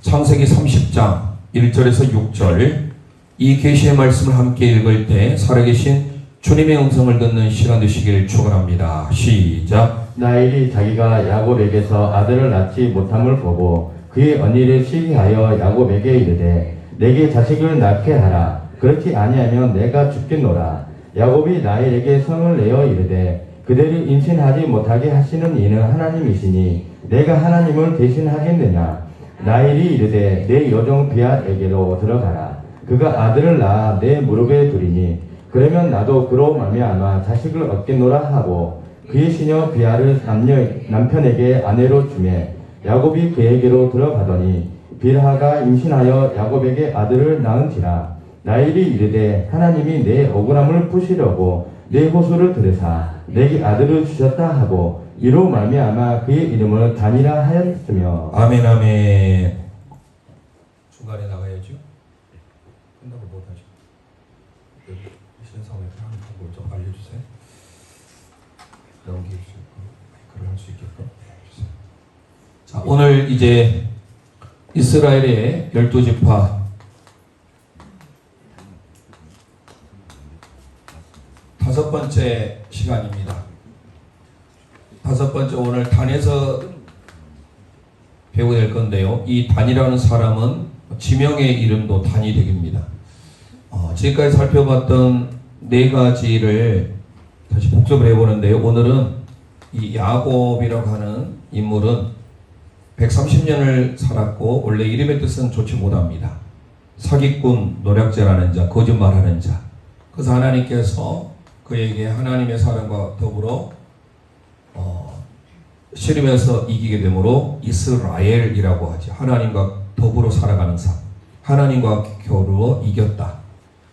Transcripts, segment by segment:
창세기 30장 1절에서 6절 이 계시의 말씀을 함께 읽을 때 살아계신 주님의 음성을 듣는 시간 되시길 축원합니다. 시작. 라헬이 자기가 야곱에게서 아들을 낳지 못함을 보고 그의 언니를 시기하여 야곱에게 이르되 내게 자식을 낳게 하라. 그렇지 아니하면 내가 죽겠노라. 야곱이 라헬에게 성을 내어 이르되 그대를 임신하지 못하게 하시는 이는 하나님이시니 내가 하나님을 대신하겠느냐. 라헬이 이르되 내 여종 비아에게로 들어가라. 그가 아들을 낳아 내 무릎에 두리니 그러면 나도 그로 말미암아 자식을 얻겠노라 하고 그의 시녀 비아를 남편에게 아내로 주매 야곱이 그에게로 들어가더니 빌하가 임신하여 야곱에게 아들을 낳은지라. 라헬이 이르되 하나님이 내 억울함을 푸시려고 내 호소를 들으사 내게 아들을 주셨다 하고 이로 말미암아 그의 이름을 단이라 하였으며. 아멘. 아멘. 중간에 나가야죠. 끝나고 못하죠. 여기 신상에 하는 방법 좀 알려주세요. 넘길 수 있고 마이크를 할 수 있게끔 해주세요. 자, 오늘 이제 이스라엘의 12지파 다섯 번째 시간입니다. 다섯 번째 오늘 단에서 배우게 될 건데요. 이 단이라는 사람은 지명의 이름도 단이 되겠습니다. 지금까지 살펴봤던 네 가지를 다시 복습을 해보는데요. 오늘은 이 야곱이라고 하는 인물은 130년을 살았고 원래 이름의 뜻은 좋지 못합니다. 사기꾼, 노략질하는 자, 거짓말하는 자. 그래서 하나님께서 그에게 하나님의 사람과 더불어 씨름에서 이기게 되므로 이스라엘이라고 하죠. 하나님과 더불어 살아가는 삶. 하나님과 겨루어 이겼다.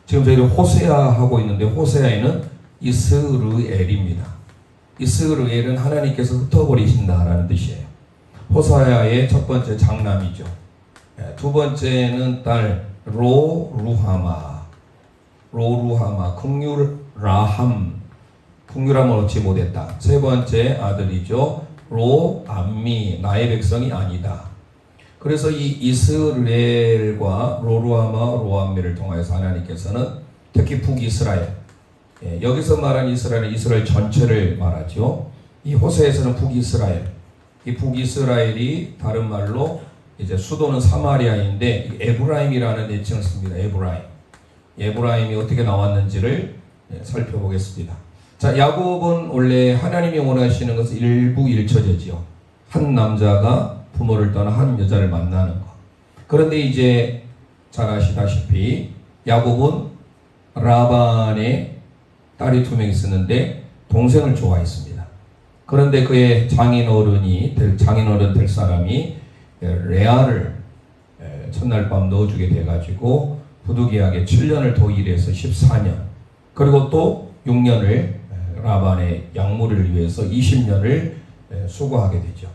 지금 저희는 호세아 하고 있는데 호세아에는 이스르엘입니다. 이스르엘은 하나님께서 흩어버리신다라는 뜻이에요. 호세아의 첫 번째 장남이죠. 두 번째는 딸 로루하마, 긍휼함을 얻지 못했다. 세 번째 아들이죠. 로암미, 나의 백성이 아니다. 그래서 이 이스라엘과 로암미를 통하여서 하나님께서는 특히 북이스라엘, 여기서 말한 이스라엘은 이스라엘 전체를 말하죠. 이 호세에서는 북이스라엘, 이 북이스라엘이 다른 말로 이제 수도는 사마리아인데 에브라임이라는 애칭을 씁니다. 에브라임이 어떻게 나왔는지를 살펴보겠습니다. 자, 야곱은 원래 하나님이 원하시는 것은 일부일처제지요. 한 남자가 부모를 떠나 한 여자를 만나는 것. 그런데 이제 잘 아시다시피 야곱은 라반의 딸이 2명 있었는데 동생을 좋아했습니다. 그런데 그의 장인어른 될 사람이 레아를 첫날 밤 넣어주게 돼가지고 부득이하게 7년을 더 일해서 14년, 그리고 또 6년을 라반의 약물을 위해서 20년을 수고하게 되죠.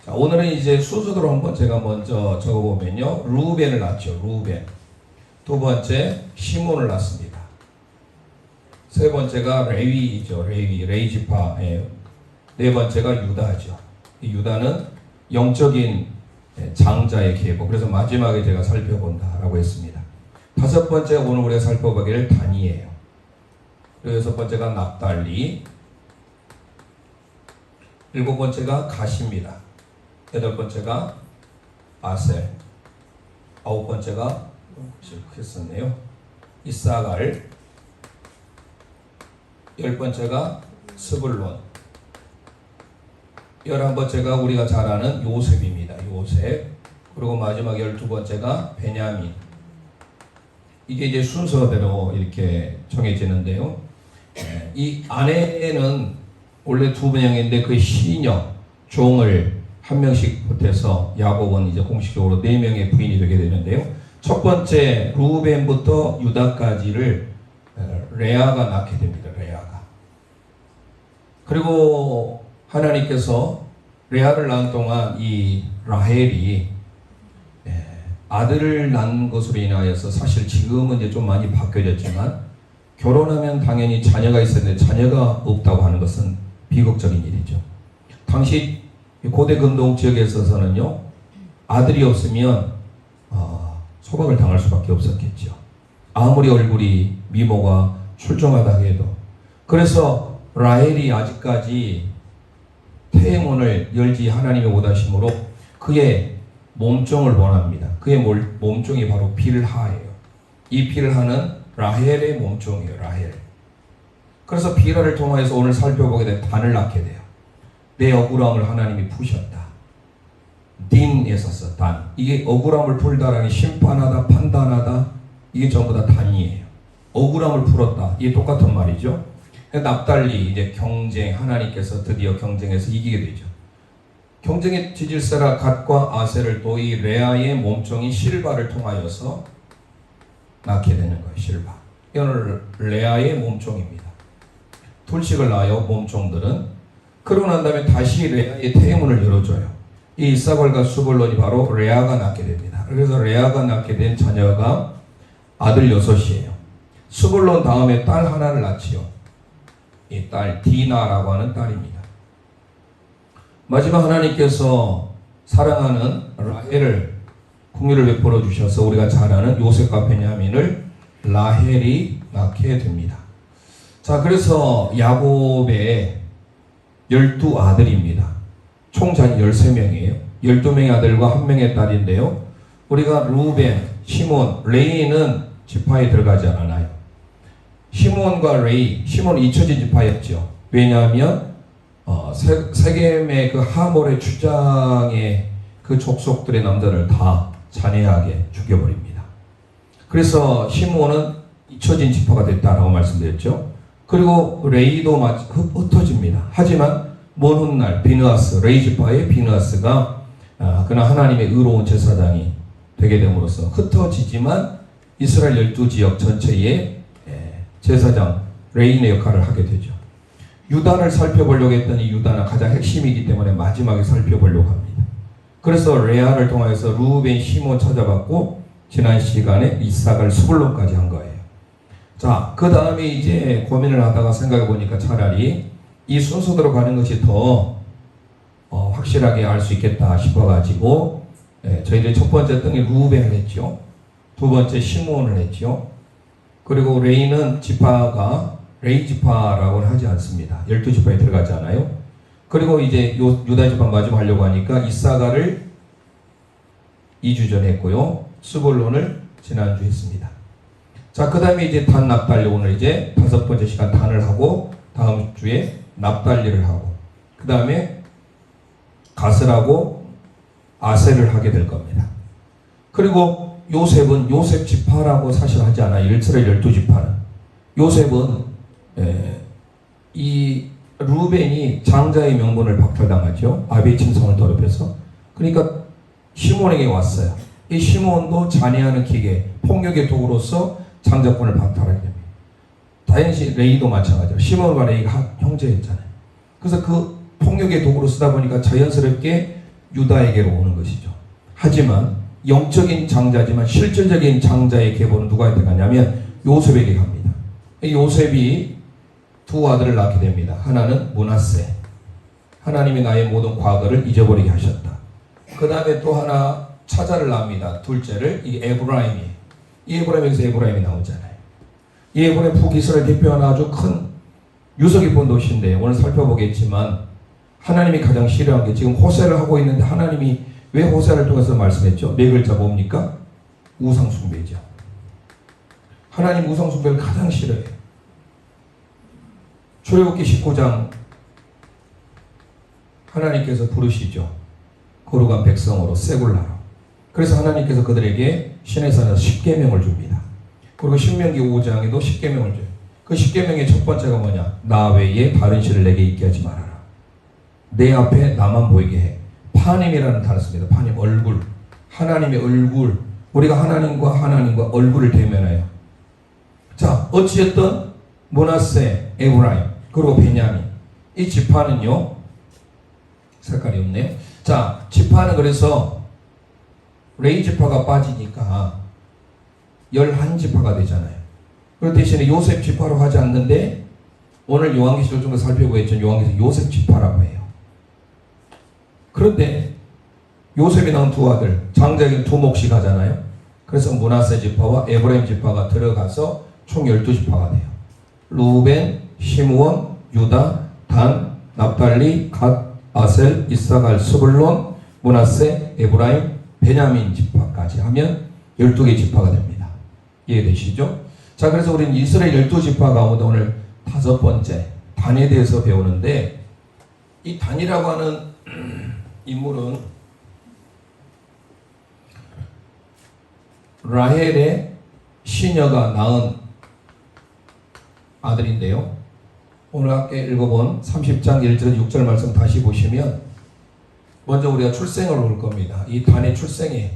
자, 오늘은 이제 순서대로 한번 제가 먼저 적어보면요. 루벤을 낳죠. 루벤. 두 번째 시몬을 낳습니다. 세 번째가 레위이죠. 레이지파. 네 번째가 유다죠. 이 유다는 영적인 장자의 계보. 그래서 마지막에 제가 살펴본다라고 했습니다. 다섯 번째 오늘 우리가 살펴보기를 단이에요. 그리고 여섯 번째가 납달리, 일곱 번째가 가시입니다. 여덟 번째가 아셀, 아홉 번째가 크게 썼네요. 이사갈, 열 번째가 스불론, 11번째가 우리가 잘 아는 요셉입니다. 요셉. 그리고 마지막 12번째가 베냐민. 이게 이제 순서대로 이렇게 정해지는데요. 이 아내는 원래 2명인데 그 시녀, 종을 한 명씩 보태서 야곱은 이제 공식적으로 4명의 부인이 되게 되는데요. 첫 번째 루벤부터 유다까지를 레아가 낳게 됩니다. 레아가. 그리고 하나님께서 레아를 낳은 동안 이 라헬이 아들을 낳은 것으로 인하여서 사실 지금은 이제 좀 많이 바뀌어졌지만 결혼하면 당연히 자녀가 있었는데 자녀가 없다고 하는 것은 비극적인 일이죠. 당시 고대 근동 지역에 있어서는요, 아들이 없으면 소박을 당할 수밖에 없었겠죠. 아무리 얼굴이 미모가 출중하다 해도. 그래서 라헬이 아직까지 태문을 열지 하나님의 원하심으로 그의 몸종을 원합니다. 그의 몸종이 바로 빌하예요. 이 빌하는 라헬의 몸종이에요. 라헬. 그래서 빌하를 통해서 오늘 살펴보게 된 단을 낳게 돼요. 내 억울함을 하나님이 푸셨다. 딘에서 써 단. 이게 억울함을 풀다라는 심판하다, 판단하다, 이게 전부 다 단이에요. 억울함을 풀었다. 이게 똑같은 말이죠. 납달리 이제 경쟁, 하나님께서 드디어 경쟁에서 이기게 되죠. 경쟁의 지질세라 갓과 아셀을 또 이 레아의 몸종인 실바를 통하여서 낳게 되는 거예요. 실바. 이거는 레아의 몸종입니다. 둘씩을 낳아요. 몸종들은. 그러고 난 다음에 다시 레아의 태문을 열어줘요. 이 이사갈과 수볼론이 바로 레아가 낳게 됩니다. 그래서 레아가 낳게 된 자녀가 아들 6이에요. 수볼론 다음에 딸 하나를 낳지요. 이 딸 디나라고 하는 딸입니다. 마지막 하나님께서 사랑하는 라헬을 긍휼을 베풀어 주셔서 우리가 잘 아는 요셉과 베냐민을 라헬이 낳게 됩니다. 자, 그래서 야곱의 12아들입니다. 총 자녀 13명이에요. 12명의 아들과 1명의 딸인데요. 우리가 루벤, 시몬, 레이는 지파에 들어가지 않아요. 시몬과 레이, 시몬은 잊혀진 지파였죠. 왜냐하면 세겜의 그 하몰의 주장의 그 족속들의 남자를 다 잔해하게 죽여버립니다. 그래서 시몬은 잊혀진 지파가 됐다라고 말씀드렸죠. 그리고 레이도 흩어집니다. 하지만 먼 훗날 비느하스, 레이 지파의 비느하스가 그나 하나님의 의로운 제사장이 되게 됨으로써 흩어지지만 이스라엘 12지역 전체의 제사장 레인의 역할을 하게 되죠. 유다를 살펴보려고 했더니 유다는 가장 핵심이기 때문에 마지막에 살펴보려고 합니다. 그래서 레아를 통해서 루벤, 시몬 찾아봤고 지난 시간에 이삭을 스불론까지 한 거예요. 자, 그 다음에 이제 고민을 하다가 생각해 보니까 차라리 이 순서대로 가는 것이 더 확실하게 알 수 있겠다 싶어가지고 저희들이 첫 번째 등에 루벤을 했죠. 두 번째 시몬을 했죠. 그리고 레이는 지파가 레이 지파라고는 하지 않습니다. 12지파에 들어가지 않아요. 그리고 이제 유다 지파 마지막 하려고 하니까 이사가를 2주 전에 했고요. 스볼론을 지난주 했습니다. 자, 그 다음에 이제 단 납달리, 오늘 이제 5번째 시간 단을 하고 다음 주에 납달리를 하고 그 다음에 가스라고 아셀을 하게 될 겁니다. 그리고 요셉은 요셉 지파라고 사실 하지 않아요. 이스라엘 12지파는. 요셉은 이 루벤이 장자의 명분을 박탈당하죠. 아비의 친성을 더럽혀서. 그러니까 시몬에게 왔어요. 이 시몬도 잔해하는 기계, 폭력의 도구로서 장자권을 박탈하게 됩니다. 당연히 레이도 마찬가지로 시몬과 레이가 형제였잖아요. 그래서 그 폭력의 도구로 쓰다 보니까 자연스럽게 유다에게로 오는 것이죠. 하지만 영적인 장자지만 실질적인 장자의 계보는 누구한테 가냐면 요셉에게 갑니다. 요셉이 두 아들을 낳게 됩니다. 하나는 므낫세. 하나님이 나의 모든 과거를 잊어버리게 하셨다. 그 다음에 또 하나 차자를 낳습니다. 둘째를 이 에브라임이. 이 에브라임에서 에브라임이 나오잖아요. 이 에브라임 북이스라엘 대표하는 아주 큰 유서 깊은 도시인데 오늘 살펴보겠지만 하나님이 가장 싫어한 게 지금 호세를 하고 있는데 하나님이 왜 호세를 통해서 말씀했죠? 네 글자 뭡니까? 우상숭배죠. 하나님 우상숭배를 가장 싫어해요. 출애굽기 19장 하나님께서 부르시죠. 거룩한 백성으로 세굴라로. 그래서 하나님께서 그들에게 시내산에서 10계명을 줍니다. 그리고 신명기 5장에도 10계명을 줘요. 그 10계명의 첫 번째가 뭐냐? 나 외에 다른 신을 내게 있게 하지 말아라. 내 앞에 나만 보이게 해. 파님이라는 단어 씁니다. 파님, 얼굴. 하나님의 얼굴. 우리가 하나님과 얼굴을 대면해요. 자, 어찌됐든 므낫세, 에브라임, 그리고 베냐민. 이 지파는요. 색깔이 없네요. 자, 지파는 그래서 레이 지파가 빠지니까 11지파가 되잖아요. 그 대신에 요셉 지파로 하지 않는데 오늘 요한계시록 좀 살펴보겠죠. 요한계시록 요셉 지파라고 해요. 그런데 요셉이 낳은 두 아들, 장자에게는 두 몫이 가잖아요. 그래서 므낫세 지파와 에브라임 지파가 들어가서 총 12지파가 돼요. 루벤, 시므온, 유다, 단, 납달리, 갓, 아셀, 이사갈, 스불론, 므낫세, 에브라임, 베냐민 지파까지 하면 12개 지파가 됩니다. 이해되시죠? 자, 그래서 우리는 이스라엘 12지파 가운데 오늘 5번째 단에 대해서 배우는데, 이 단이라고 하는 인물은 라헬의 시녀가 낳은 아들인데요. 오늘 함께 읽어본 30장 1절 6절 말씀 다시 보시면 먼저 우리가 출생을 볼 겁니다. 이 단의 출생이,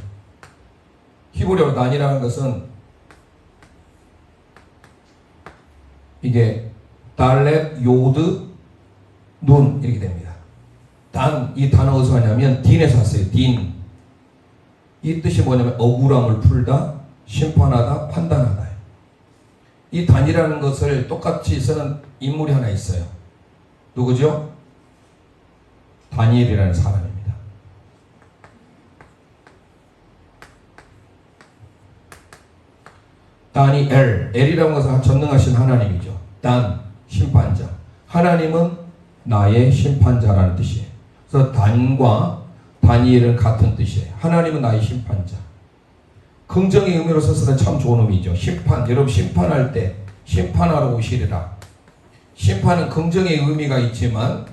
히브리어로 단이라는 것은 이게 달렛, 요드, 눈 이렇게 됩니다. 단, 이 단어 어디서 하냐면 딘에서 왔어요. 딘. 이 뜻이 뭐냐면 억울함을 풀다, 심판하다, 판단하다. 이 단이라는 것을 똑같이 쓰는 인물이 하나 있어요. 누구죠? 다니엘이라는 사람입니다. 다니엘, 엘이라는 것은 전능하신 하나님이죠. 단, 심판자. 하나님은 나의 심판자라는 뜻이에요. 그래서 단과 다니엘은 같은 뜻이에요. 하나님은 나의 심판자. 긍정의 의미로 써서는 참 좋은 의미죠. 심판, 여러분 심판할 때 심판하러 오시리라. 심판은 긍정의 의미가 있지만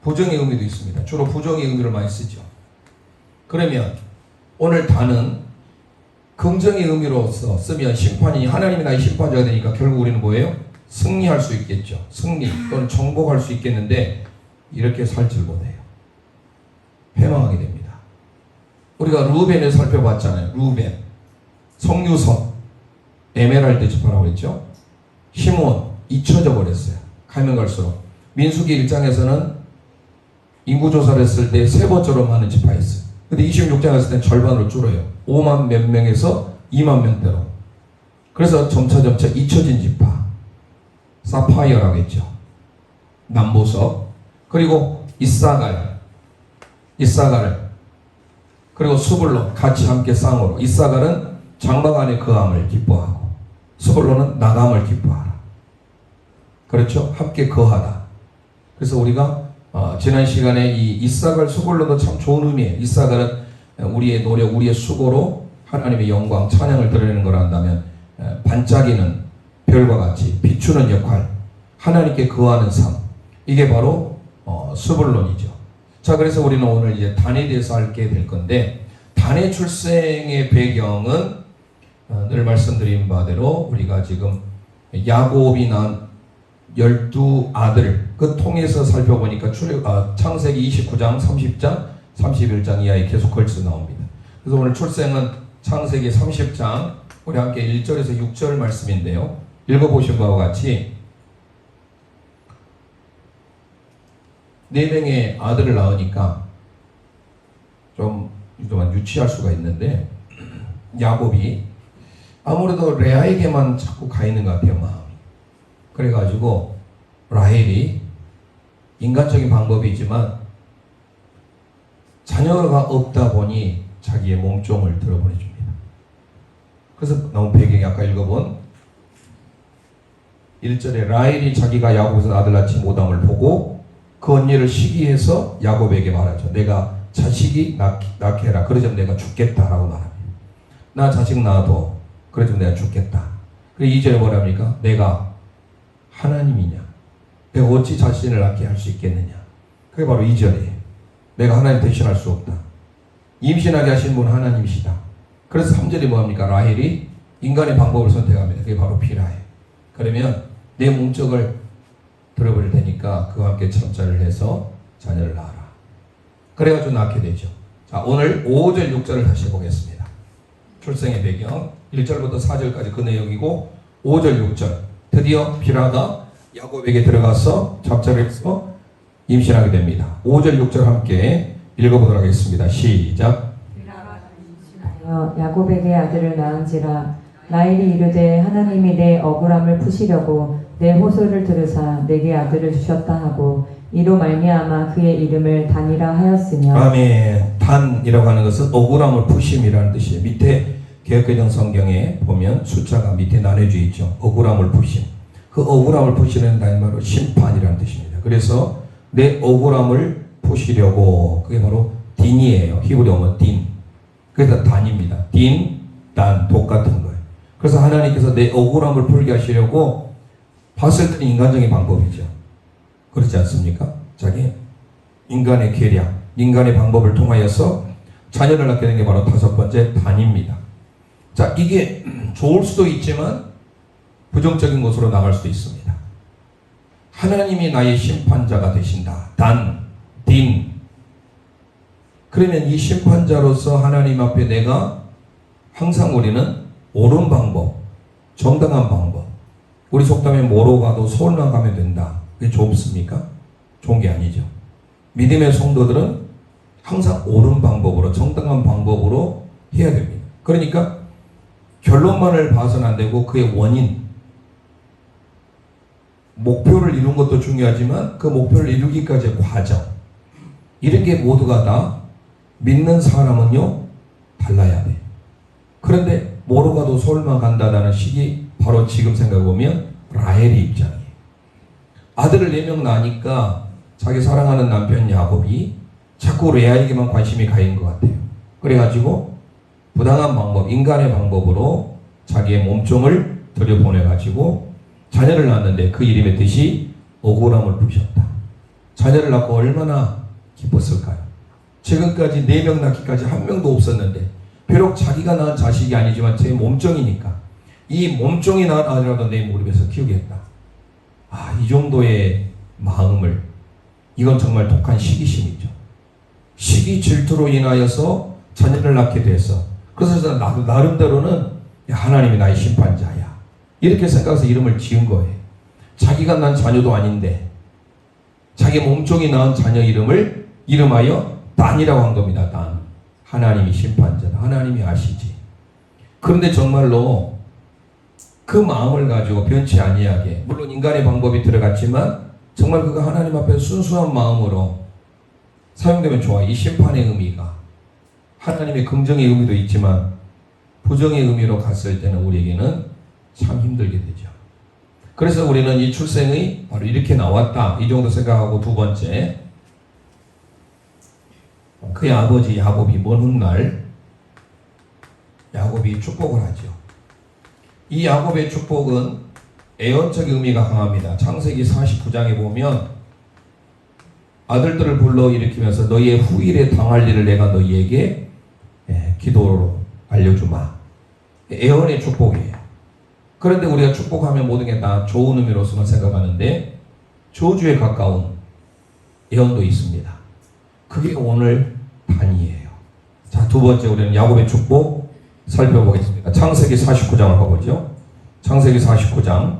부정의 의미도 있습니다. 주로 부정의 의미를 많이 쓰죠. 그러면 오늘 단은 긍정의 의미로서 쓰면 심판이, 하나님이 나의 심판자가 되니까 결국 우리는 뭐예요? 승리할 수 있겠죠. 승리 또는 정복할 수 있겠는데 이렇게 살질 못해요. 패망하게 됩니다. 우리가 루벤을 살펴봤잖아요. 루벤, 성유선, 에메랄드 지파라고 했죠. 시므온 잊혀져 버렸어요. 가면 갈수록. 민수기 1장에서는 인구조사를 했을 때 3번째로 많은 지파였어요. 근데 26장 했을 때 절반으로 줄어요. 5만 몇 명에서 2만 명대로. 그래서 점차 잊혀진 지파, 사파이어라고 했죠. 남보석. 그리고 이사갈, 그리고 스불론 같이 함께 쌍으로. 이사갈은 장막 안에 거함을 기뻐하고 스불론은 나감을 기뻐하라. 그렇죠? 함께 거하다. 그래서 우리가 지난 시간에 이 이사갈, 스불론도 참 좋은 의미예요. 이사갈은 우리의 노력, 우리의 수고로 하나님의 영광, 찬양을 드리는 걸 한다면 반짝이는 별과 같이 비추는 역할, 하나님께 거하는 삶, 이게 바로 스불론이죠. 자, 그래서 우리는 오늘 이제 단에 대해서 알게 될 건데, 단의 출생의 배경은 늘 말씀드린 바대로 우리가 지금 야곱이 낳은 12아들 그 통해서 살펴보니까 창세기 29장, 30장, 31장 이하에 계속 걸쳐 나옵니다. 그래서 오늘 출생은 창세기 30장 우리 함께 1절에서 6절 말씀인데요. 읽어보신 바와 같이 4명의 아들을 낳으니까 좀 유치할 수가 있는데, 야곱이 아무래도 레아에게만 자꾸 가 있는 것 같아요, 마음이. 그래가지고 라헬이 인간적인 방법이지만 자녀가 없다 보니 자기의 몸종을 들어보내줍니다. 그래서 나온 배경이 아까 읽어본 1절에 라헬이 자기가 야곱에서 아들 낳지 못함을 보고 그 언니를 시기해서 야곱에게 말하죠. 내가 자식이 낳게 해라. 그러자면 내가 죽겠다라고 말합니다. 나 자식 낳아도 그러자면 내가 죽겠다. 그리고 2절에 뭐랍니까? 내가 하나님이냐? 내가 어찌 자신을 낳게 할 수 있겠느냐? 그게 바로 2절이에요. 내가 하나님 대신할 수 없다. 임신하게 하신 분은 하나님이시다. 그래서 3절이 뭐합니까? 라헬이 인간의 방법을 선택합니다. 그게 바로 비라예요. 그러면 내 목적을 들어버릴 테니까 그와 함께 참자를 해서 자녀를 낳아라. 그래가지고 낳게 되죠. 자, 오늘 5절 6절을 다시 보겠습니다. 출생의 배경 1절부터 4절까지 그 내용이고, 5절 6절 드디어 비라가 야곱에게 들어가서 잡자를 해서 임신하게 됩니다. 5절 6절 함께 읽어보도록 하겠습니다. 시작. 야곱에게 아들을 낳은지라 라헬이 이르되 하나님이 내 억울함을 푸시려고 내 호소를 들으사 내게 아들을 주셨다 하고 이로 말미암아 그의 이름을 단이라 하였으며. 아멘. 단이라고 하는 것은 억울함을 푸심이라는 뜻이에요. 밑에 개혁개정 성경에 보면 숫자가 밑에 나눠져 있죠. 억울함을 푸심. 그 억울함을 푸시는 단이 바로 심판이라는 뜻입니다. 그래서 내 억울함을 푸시려고, 그게 바로 딘이에요. 히브리어는 딘. 그래서 단입니다. 딘, 단, 똑같은 거예요. 그래서 하나님께서 내 억울함을 풀게 하시려고 봤을 때는 인간적인 방법이죠. 그렇지 않습니까? 자기 인간의 계략, 인간의 방법을 통하여서 자녀를 낳게 된 게 바로 5번째 단입니다. 자, 이게 좋을 수도 있지만 부정적인 것으로 나갈 수도 있습니다. 하나님이 나의 심판자가 되신다. 단, 딘. 그러면 이 심판자로서 하나님 앞에 내가 항상 우리는 옳은 방법, 정당한 방법, 우리 속담에 뭐로 가도 서울만 가면 된다. 그게 좋습니까? 좋은 게 아니죠. 믿음의 성도들은 항상 옳은 방법으로, 정당한 방법으로 해야 됩니다. 그러니까 결론만을 봐서는 안 되고 그의 원인, 목표를 이룬 것도 중요하지만 그 목표를 이루기까지의 과정, 이런 게 모두가 다 믿는 사람은요 달라야 돼. 그런데 뭐로 가도 서울만 간다라는 식이 바로 지금 생각해보면 라헬의 입장이에요. 아들을 4명 낳으니까 자기 사랑하는 남편 야곱이 자꾸 레아에게만 관심이 가인 것 같아요. 그래가지고 부당한 방법, 인간의 방법으로 자기의 몸종을 들여보내가지고 자녀를 낳았는데 그 이름의 뜻이 억울함을 푸셨다. 자녀를 낳고 얼마나 기뻤을까요? 지금까지 4명 낳기까지 1명도 없었는데, 비록 자기가 낳은 자식이 아니지만 제 몸종이니까 이 몸종이 낳은 아들이라도 내 무릎에서 키우겠다. 아, 이 정도의 마음을, 이건 정말 독한 시기심이죠. 시기 질투로 인하여서 자녀를 낳게 돼서, 그래서 나도 나름대로는 하나님이 나의 심판자야, 이렇게 생각해서 이름을 지은 거예요. 자기가 낳은 자녀도 아닌데 자기 몸종이 낳은 자녀 이름을 이름하여 단이라고 한 겁니다. 단. 하나님이 심판자다. 하나님이 아시지. 그런데 정말로 그 마음을 가지고 변치 아니하게, 물론 인간의 방법이 들어갔지만 정말 그가 하나님 앞에 순수한 마음으로 사용되면 좋아요. 이 심판의 의미가 하나님의 긍정의 의미도 있지만 부정의 의미로 갔을 때는 우리에게는 참 힘들게 되죠. 그래서 우리는 이 출생의 바로 이렇게 나왔다, 이 정도 생각하고, 2번째, 그의 아버지 야곱이 먼 훗날 야곱이 축복을 하죠. 이 야곱의 축복은 애언적 의미가 강합니다. 창세기 49장에 보면 아들들을 불러 일으키면서 너희의 후일에 당할 일을 내가 너희에게 기도로 알려주마. 애언의 축복이에요. 그런데 우리가 축복하면 모든 게 다 좋은 의미로서만 생각하는데 저주에 가까운 애언도 있습니다. 그게 오늘 단이에요. 자, 2번째 우리는 야곱의 축복 살펴보겠습니다. 창세기 49장을 가보죠. 창세기 49장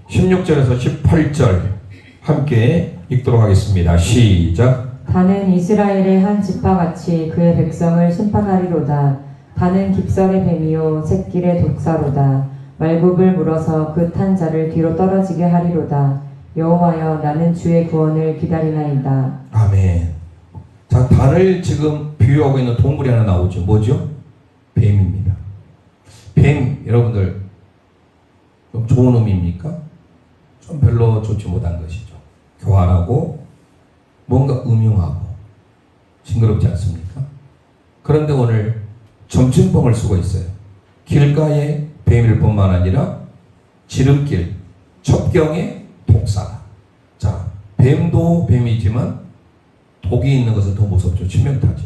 16절에서 18절 함께 읽도록 하겠습니다. 시작. 단은 이스라엘의 한 지파같이 그의 백성을 심판하리로다. 단은 깁설의 뱀이요 새길의 독사로다. 말굽을 물어서 그 탄 자를 뒤로 떨어지게 하리로다. 여호와여, 나는 주의 구원을 기다리나이다. 아멘. 자, 단을 지금 비유하고 있는 동물이 하나 나오죠. 뭐죠? 뱀입니다. 뱀, 여러분들 좀 좋은 의미입니까? 좀 별로 좋지 못한 것이죠. 교활하고 뭔가 음흉하고 징그럽지 않습니까? 그런데 오늘 점층봉을 쓰고 있어요. 길가의 뱀일 뿐만 아니라 지름길, 첩경의 독사다. 자, 뱀도 뱀이지만 독이 있는 것은 더 무섭죠. 치명타죠.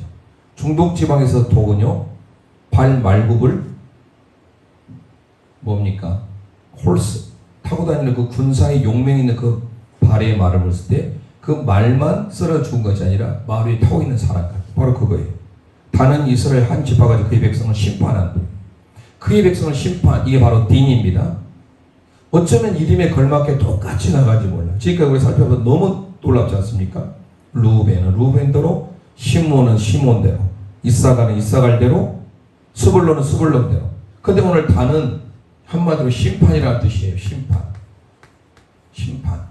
중동 지방에서 독은요, 발 말굽을 뭡니까? 홀스, 타고 다니는 그 군사의 용맹 있는 그 발에 말을 물었을 때 그 말만 쓸어 죽은 것이 아니라 말 위에 타고 있는 사람까지, 바로 그거예요. 단은 이스라엘 한 지파가 그의 백성을 심판한다. 그의 백성을 심판, 이게 바로 딘입니다. 어쩌면 이름에 걸맞게 똑같이 나가지 몰라. 지금까지 우리 살펴봐도 너무 놀랍지 않습니까? 루벤은 루벤대로, 시몬은 시몬대로, 이사갈은 이사갈대로, 스불론은 스불론대로. 근데 오늘 단은 한마디로 심판이라는 뜻이에요. 심판. 심판.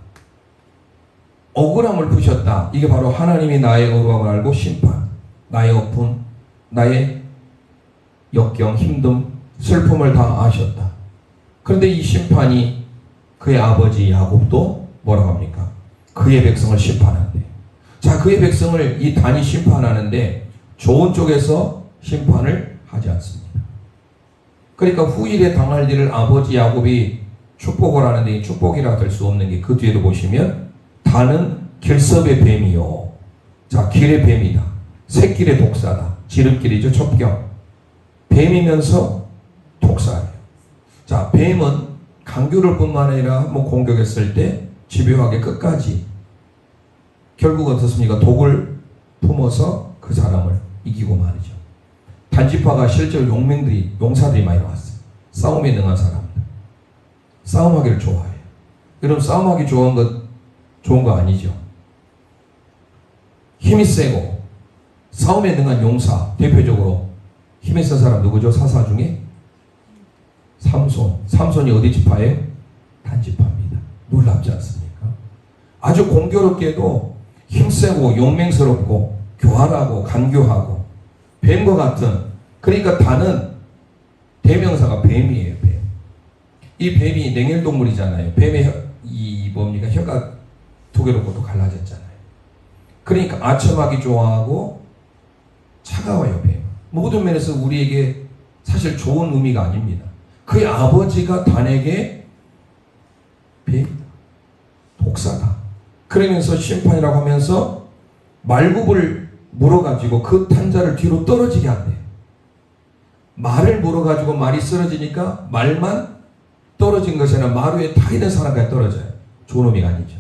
억울함을 푸셨다. 이게 바로 하나님이 나의 억울함을 알고 심판, 나의 엎음, 나의 역경, 힘듦, 슬픔을 다 아셨다. 그런데 이 심판이 그의 아버지 야곱도 뭐라고 합니까? 그의 백성을 심판한대. 자, 그의 백성을 이 단이 심판하는데 좋은 쪽에서 심판을 하지 않습니다. 그러니까 후일에 당할 일을 아버지 야곱이 축복을 하는데 이 축복이라 될 수 없는 게 그 뒤에도 보시면 단은 길섭의 뱀이요. 자, 길의 뱀이다. 새길의 독사다. 지름길이죠. 첩경. 뱀이면서 독사예요. 자, 뱀은 강교를 뿐만 아니라 뭐 공격했을 때 집요하게 끝까지 결국 어떻습니까? 독을 품어서 그 사람을 이기고 말이죠. 단지파가 실제로 용사들이 많이 나왔어요. 싸움에 능한 사람들. 싸움하기를 좋아해요. 여러분, 싸움하기 좋은 거 아니죠? 힘이 세고 싸움에 능한 용사, 대표적으로 힘이 센 사람 누구죠? 사사 중에 삼손. 삼손이 어디 지파예요? 단지파입니다. 놀랍지 않습니까? 아주 공교롭게도 힘세고 용맹스럽고 교활하고 간교하고 뱀과 같은, 그러니까 단은 대명사가 뱀이에요. 뱀. 이 뱀이 냉혈동물이잖아요. 뱀의 뭡니까? 혀가 두 개로 또 갈라졌잖아요. 그러니까 아첨하기 좋아하고 차가워요. 뱀. 모든 면에서 우리에게 사실 좋은 의미가 아닙니다. 그의 아버지가 단에게 뱀이다. 독사다. 그러면서 심판이라고 하면서 말굽을 물어가지고 그 탄자를 뒤로 떨어지게 한대요. 말을 물어가지고 말이 쓰러지니까 말만 떨어진 것이 아니라 말 위에 타 있는 사람까지 떨어져요. 좋은 의미가 아니죠.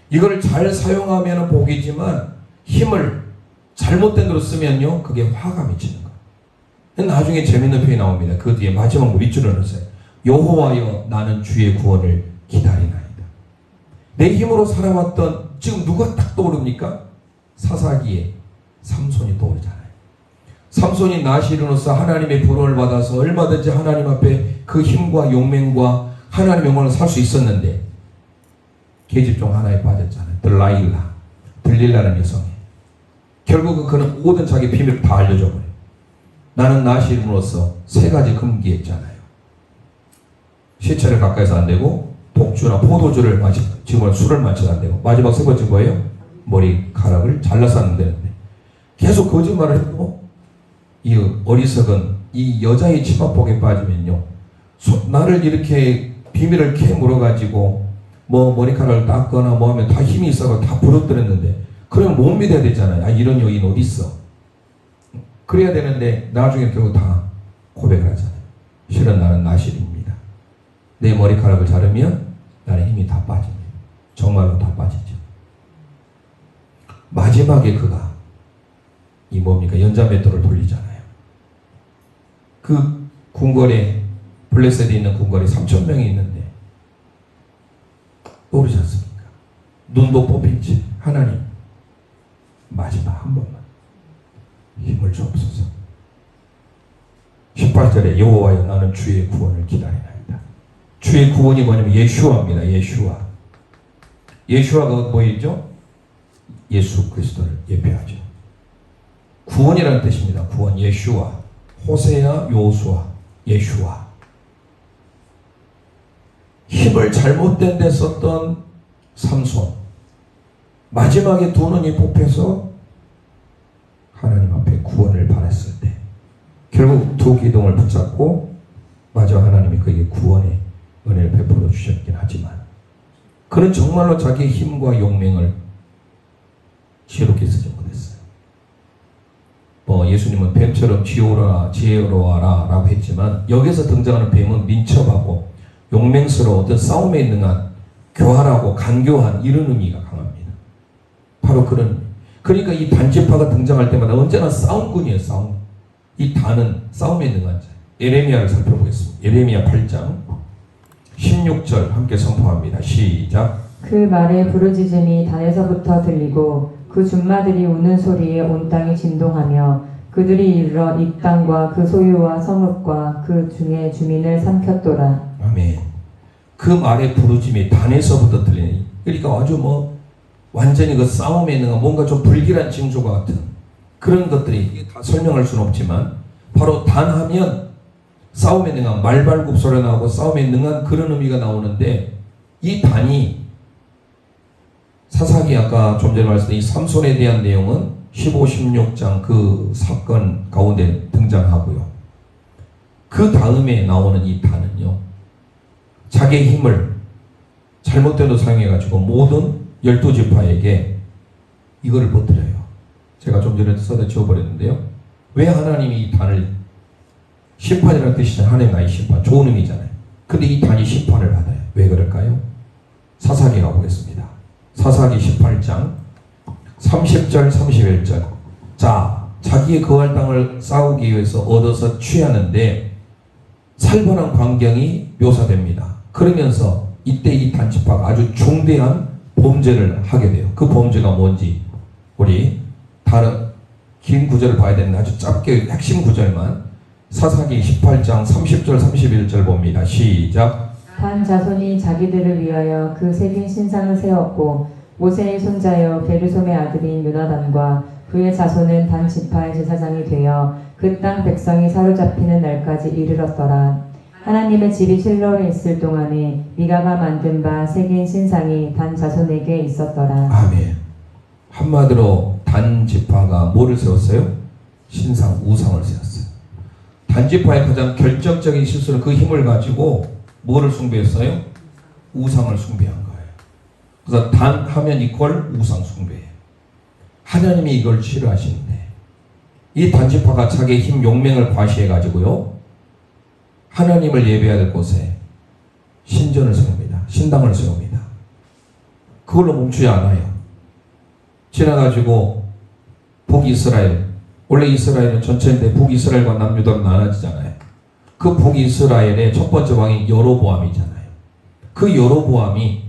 이걸 잘 사용하면 복이지만 힘을 잘못된 대로 쓰면요, 그게 화가 미치는 거예요. 나중에 재밌는 표현이 나옵니다. 그 뒤에 마지막 밑줄을 넣으세요. 여호와여, 나는 주의 구원을 기다리나이다. 내 힘으로 살아왔던, 지금 누가 딱 떠오릅니까? 사사기에 삼손이 떠오르잖아요. 삼손이 나시르노서 하나님의 부름을 받아서 얼마든지 하나님 앞에 그 힘과 용맹과 하나님의 영광을 살 수 있었는데 계집 중 하나에 빠졌잖아요. 들릴라는 여성이. 결국은 그는 모든 자기 비밀을 다 알려줘 버려요. 나는 나시름으로써 3가지 금기했잖아요. 시체를 가까이서 안 되고, 독주나 포도주를 지금 술을 마셔도 안 되고, 마지막 3번째 뭐예요? 머리카락을 잘라서 안 되는데 계속 거짓말을 해도 이 어리석은 이 여자의 치마폭에 빠지면요, 나를 이렇게 비밀을 캐물어가지고 뭐 머리카락을 닦거나 뭐 하면 다 힘이 있어서 다 부러뜨렸는데, 그러면 못 믿어야 되잖아요. 아, 이런 여인 어디 있어? 그래야 되는데 나중에 결국 다 고백을 하잖아요. 실은 나는 나실입니다. 내 머리카락을 자르면 나의 힘이 다 빠집니다. 정말로 다 빠지죠. 마지막에 그가 이 뭡니까? 연자맷돌을 돌리잖아요. 그 궁궐에, 블레셋에 있는 궁궐에 3,000명이 있는데 모르지 않습니까? 눈도 뽑힌 채 하나님, 마지막 한 번만 힘을 주옵소서. 18절에 여호와여, 나는 주의 구원을 기다리나이다. 주의 구원이 뭐냐면 예슈아입니다. 예슈아. 예슈아가 뭐였죠? 예수 그리스도를 예표하죠. 구원이라는 뜻입니다. 구원. 예슈아. 호세아, 요수아, 예슈아. 힘을 잘못된 데 썼던 삼손. 마지막에 두 눈이 뽑혀서 하나님 앞에 구원을 바랐을 때 결국 두 기둥을 붙잡고 마저 하나님이 그에게 구원의 은혜를 베풀어 주셨긴 하지만 그는 정말로 자기의 힘과 용맹을 지혜롭게 쓰지 못했어요. 예수님은 뱀처럼 지혜로워라 라고 했지만 여기서 등장하는 뱀은 민첩하고 용맹스러워 어떤 싸움에 있는 한 교활하고 간교한 이런 의미가 강합니다. 바로 그런, 그러니까 이 단지파가 등장할 때마다 언제나 싸움꾼이에요. 싸움. 이 단은 싸움에 있는 한 자. 예레미야를 살펴보겠습니다. 예레미야 8장 16절 함께 선포합니다. 시작. 그 말에 부르짖음이 단에서부터 들리고 그 준마들이 우는 소리에 온 땅이 진동하며 그들이 이르러 이 땅과 그 소유와 성읍과 그 중에 주민을 삼켰도라. 아멘. 그 말의 부르짖음이 단에서부터 들리니, 그러니까 아주 완전히 그 싸움에 있는 뭔가 좀 불길한 징조가 같은 그런 것들이 다 설명할 수는 없지만 바로 단하면 싸움에 능한, 말발굽 소리 나오고 싸움에 능한 그런 의미가 나오는데, 이 단이 사사기 아까 좀 전에 말씀드린 이 삼손에 대한 내용은 15, 16장 그 사건 가운데 등장하고요. 그 다음에 나오는 이 단은요, 자기의 힘을 잘못된 로 사용해가지고 모든 12지파에게 이거를 퍼뜨려요. 제가 좀 전에 써다 지워버렸는데요. 왜 하나님이 이 단을, 심판이라는 뜻이잖아요. 하나님 나의 심판, 좋은 의미잖아요. 근데 이 단이 심판을 받아요. 왜 그럴까요? 사사기 가보겠습니다. 사사기 18장 30절 31절. 자, 자기의 거할 땅을 싸우기 위해서 얻어서 취하는데 살벌한 광경이 묘사됩니다. 그러면서 이때 이 단지파가 아주 중대한 범죄를 하게 돼요. 그 범죄가 뭔지 우리 다른 긴 구절을 봐야 되는데 아주 짧게 핵심 구절만, 사사기 18장 30절 31절 봅니다. 시작. 단 자손이 자기들을 위하여 그 새긴 신상을 세웠고 모세의 손자여 게르솜의 아들인 요나단과 그의 자손은 단 지파의 제사장이 되어 그 땅 백성이 사로잡히는 날까지 이르렀더라. 하나님의 집이 실로에 있을 동안에 미가가 만든 바 새긴 신상이 단 자손에게 있었더라. 아멘. 한마디로 단 지파가 뭐를 세웠어요? 신상, 우상을 세웠어요. 단 지파의 가장 결정적인 실수는 그 힘을 가지고 뭐를 숭배했어요? 우상을 숭배한 거예요. 그래서 단 하면 이퀄 우상 숭배예요. 하나님이 이걸 싫어하시는데 이 단지파가 자기의 힘 용맹을 과시해가지고요, 하나님을 예배해야 될 곳에 신전을 세웁니다. 신당을 세웁니다. 그걸로 멈추지 않아요. 지나가지고 북이스라엘, 원래 이스라엘은 전체인데 북이스라엘과 남유다로 나눠지잖아요. 그 북이스라엘의 첫 번째 왕이 여로보암이잖아요. 그 여로보암이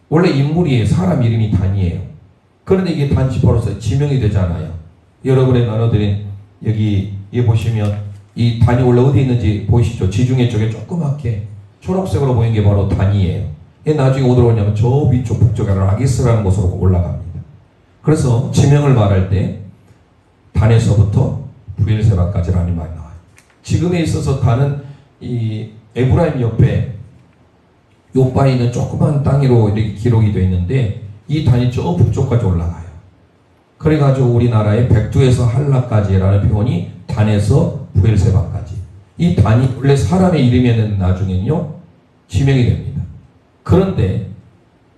원래 인물이에요. 사람 이름이 단이에요. 그런데 이게 단지파로서 지명이 되잖아요. 여러분의 나눠드린 여기 보시면 이 단이 원래 어디 있는지 보이시죠? 지중해 쪽에 조그맣게 초록색으로 보이는 게 바로 단이에요. 얘 나중에 어디로 오냐면 저 위쪽 북쪽에 라기스라는 곳으로 올라갑니다. 그래서 지명을 말할 때 단에서부터 부엘세바까지라는 말이 나와요. 지금에 있어서 단은 이 에브라임 옆에 요바에 있는 조그만 땅으로 이렇게 기록이 되어 있는데 이 단이 저 북쪽까지 올라가요. 그래가지고 우리나라의 백두에서 한라까지라는 표현이 단에서 부엘세바까지. 이 단이 원래 사람의 이름에는 나중에는요 지명이 됩니다. 그런데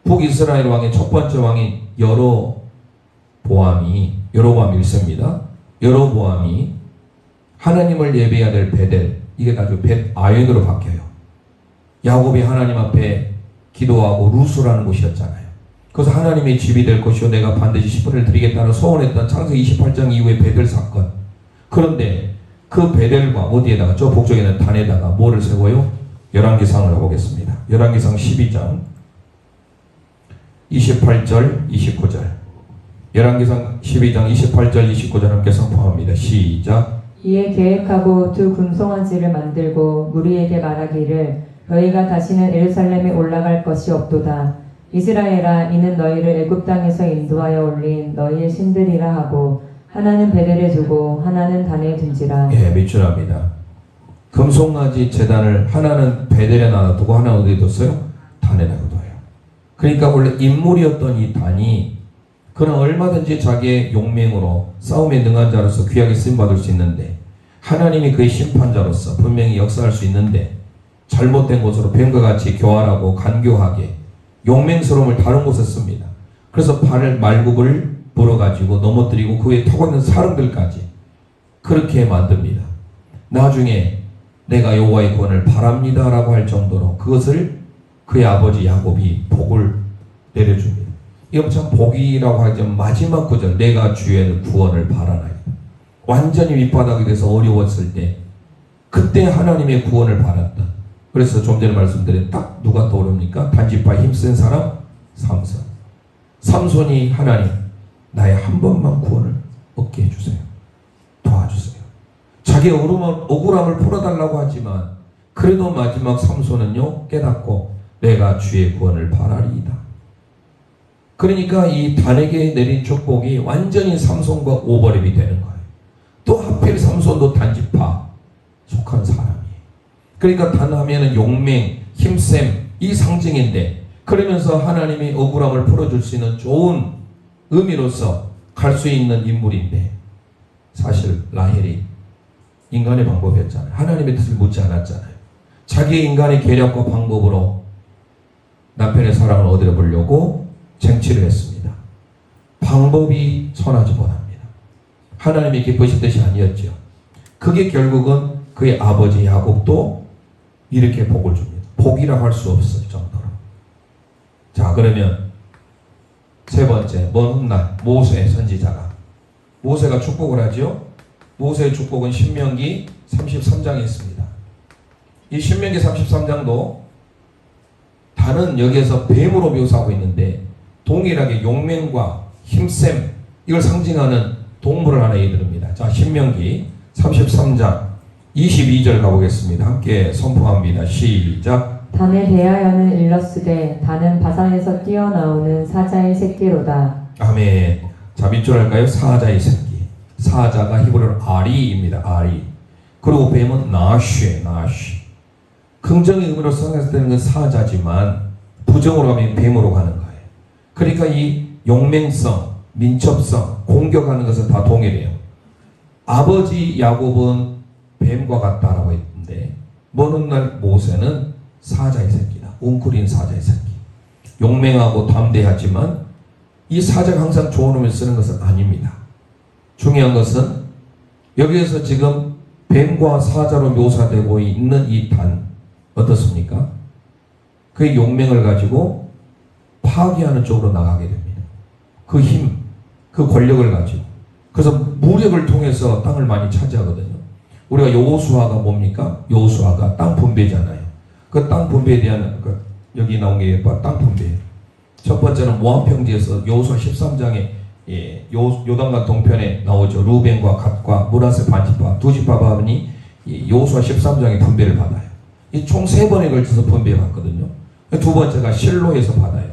북이스라엘 왕의 첫 번째 왕인 여로보암이 1세입니다. 여로보암이 하나님을 예배해야 될 베델, 이게 나중에 벳아웬으로 바뀌어요. 야곱이 하나님 앞에 기도하고 루스라는 곳이었잖아요. 그래서 하나님의 집이 될 것이요 내가 반드시 10%를 드리겠다는 소원했던 창세기 28장 이후의 베델 사건. 그런데 그 베델과 어디에다가 저 북쪽에 있는 단에다가 뭐를 세워요? 열왕기상을 해보겠습니다. 열왕기상 12장 28절 29절. 열왕기상 12장 28절 29절 함께 선포합니다. 시작. 이에 계획하고 두 금송아지를 만들고 무리에게 말하기를 너희가 다시는 예루살렘에 올라갈 것이 없도다. 이스라엘아, 이는 너희를 애굽 땅에서 인도하여 올린 너희의 신들이라 하고 하나는 베델에 두고 하나는 단에 둔지라. 예, 밑줄합니다. 금송아지 제단을 하나는 베델에 놔두고 하나는 어디에 뒀어요? 단에다가 둬요. 그러니까 원래 인물이었던 이 단이 그는 얼마든지 자기의 용맹으로 싸움에 능한 자로서 귀하게 쓰임받을 수 있는데 하나님이 그의 심판자로서 분명히 역사할 수 있는데 잘못된 것으로 뱀과 같이 교활하고 간교하게 용맹스러움을 다른 곳에 씁니다. 그래서 발을 말굽을 물어가지고 넘어뜨리고 그 위에 타고 있는 사람들까지 그렇게 만듭니다. 나중에 내가 여호와의 구원을 바랍니다 라고 할 정도로 그것을 그의 아버지 야곱이 복을 내려줍니다. 이거 참 복이라고 하지만 마지막 구절, 내가 주의 구원을 바라나이다. 완전히 밑바닥이 돼서 어려웠을 때 그때 하나님의 구원을 바랐다. 그래서 좀 전에 말씀드린 딱 누가 떠오릅니까? 단지파 힘센 사람 삼손. 삼손이 하나님 나의 한 번만 구원을 얻게 해주세요. 도와주세요. 자기의 억울함을 풀어달라고 하지만 그래도 마지막 삼손은요 깨닫고 내가 주의 구원을 바라리이다. 그러니까 이 단에게 내린 축복이 완전히 삼손과 오버랩이 되는 거예요. 또 하필 삼손도 단지파 속한 사람이에요. 그러니까 단 하면은 용맹, 힘셈 이 상징인데 그러면서 하나님이 억울함을 풀어줄 수 있는 좋은 의미로서 갈 수 있는 인물인데 사실 라헬이 인간의 방법이었잖아요. 하나님의 뜻을 묻지 않았잖아요. 자기 인간의 계략과 방법으로 남편의 사랑을 얻어보려고 쟁취를 했습니다. 방법이 선하지 못합니다. 하나님이 기쁘신 뜻이 아니었죠. 그게 결국은 그의 아버지 야곱도 이렇게 복을 줍니다. 복이라고 할 수 없을 정도로. 자, 그러면 세 번째, 먼 훗날 모세 선지자가 모세가 축복을 하죠. 모세의 축복은 신명기 33장에 있습니다. 이 신명기 33장도 다른 여기에서 뱀으로 묘사하고 있는데 동일하게 용맹과 힘셈 이걸 상징하는 동물을 하나 예드립니다. 자, 신명기 33장 22절 가보겠습니다. 함께 선포합니다. 시작. 단에 대하여는 일러스되 단은 바산에서 뛰어나오는 사자의 새끼로다. 아멘. 자, 밑줄 할까요? 사자의 새끼. 사자가 히브리어로 아리입니다. 아리. 그리고 뱀은 나쉬. 긍정의 의미로 생각했을 때는 사자지만 부정으로 하면 뱀으로 가는 거예요. 그러니까 이 용맹성, 민첩성, 공격하는 것은 다 동일해요. 아버지 야곱은 뱀과 같다라고 했는데 먼 훗날 모세는 사자의 새끼다. 웅크린 사자의 새끼. 용맹하고 담대하지만 이 사자가 항상 좋은 의미를 쓰는 것은 아닙니다. 중요한 것은 여기에서 지금 뱀과 사자로 묘사되고 있는 이 단 어떻습니까? 그의 용맹을 가지고 파괴하는 쪽으로 나가게 됩니다. 그 힘, 그 권력을 가지고. 그래서 무력을 통해서 땅을 많이 차지하거든요. 우리가 여호수아가 뭡니까? 여호수아가 땅 분배잖아요. 그 땅 분배에 대한 여기 나온 게 땅 분배예요. 첫 번째는 모압 평지에서 여호수아 13장에 요단강 동편에 나오죠. 루벤과 갓과 므낫세 반지파 두 지파반이 여호수아 13장에 분배를 받아요. 이 총 3번에 걸쳐서 분배받거든요. 두 번째가 실로에서 받아요.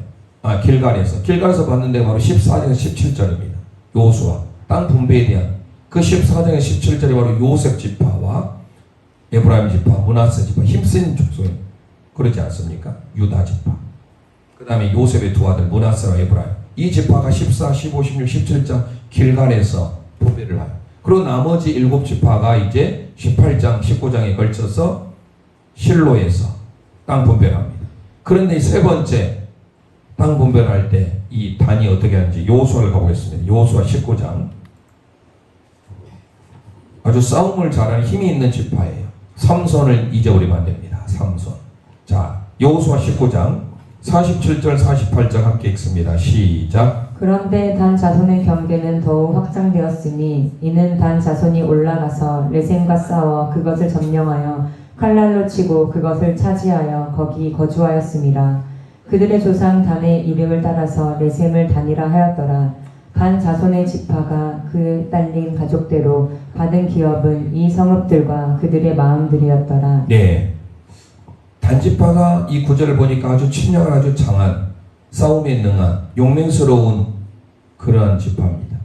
길갈에서 받는데 바로 14장 17절입니다. 여호수아 땅 분배에 대한 그 14장의 17절이 바로 요셉 지파와 에브라임 지파, 므낫세 지파, 힘센 족속이 그러지 않습니까? 유다 지파. 그 다음에 요셉의 두 아들 므낫세와 에브라임. 이 지파가 14, 15, 16, 17장 길갈에서 분배를 해요. 그리고 나머지 7지파가 이제 18장, 19장에 걸쳐서 실로에서 땅 분배를 합니다. 그런데 이 세 번째 땅 분배를 할 때 이 단이 어떻게 하는지 여호수아를 가보겠습니다. 여호수아 19장. 아주 싸움을 잘하는 힘이 있는 지파예요. 삼손을 잊어버리면 안 됩니다. 삼손. 자, 여호수아 19장 47절 48절 함께 읽습니다. 시작. 그런데 단 자손의 경계는 더욱 확장되었으니 이는 단 자손이 올라가서 레셈과 싸워 그것을 점령하여 칼날로 치고 그것을 차지하여 거기 거주하였습니다. 그들의 조상 단의 이름을 따라서 레셈을 단이라 하였더라. 단 자손의 지파가 그 딸린 가족대로 받은 기업은 이 성읍들과 그들의 마음들이었더라. 네. 단지파가 이 구절을 보니까 아주 친절한 아주 장한 싸움에 능한 용맹스러운 그러한 지파입니다.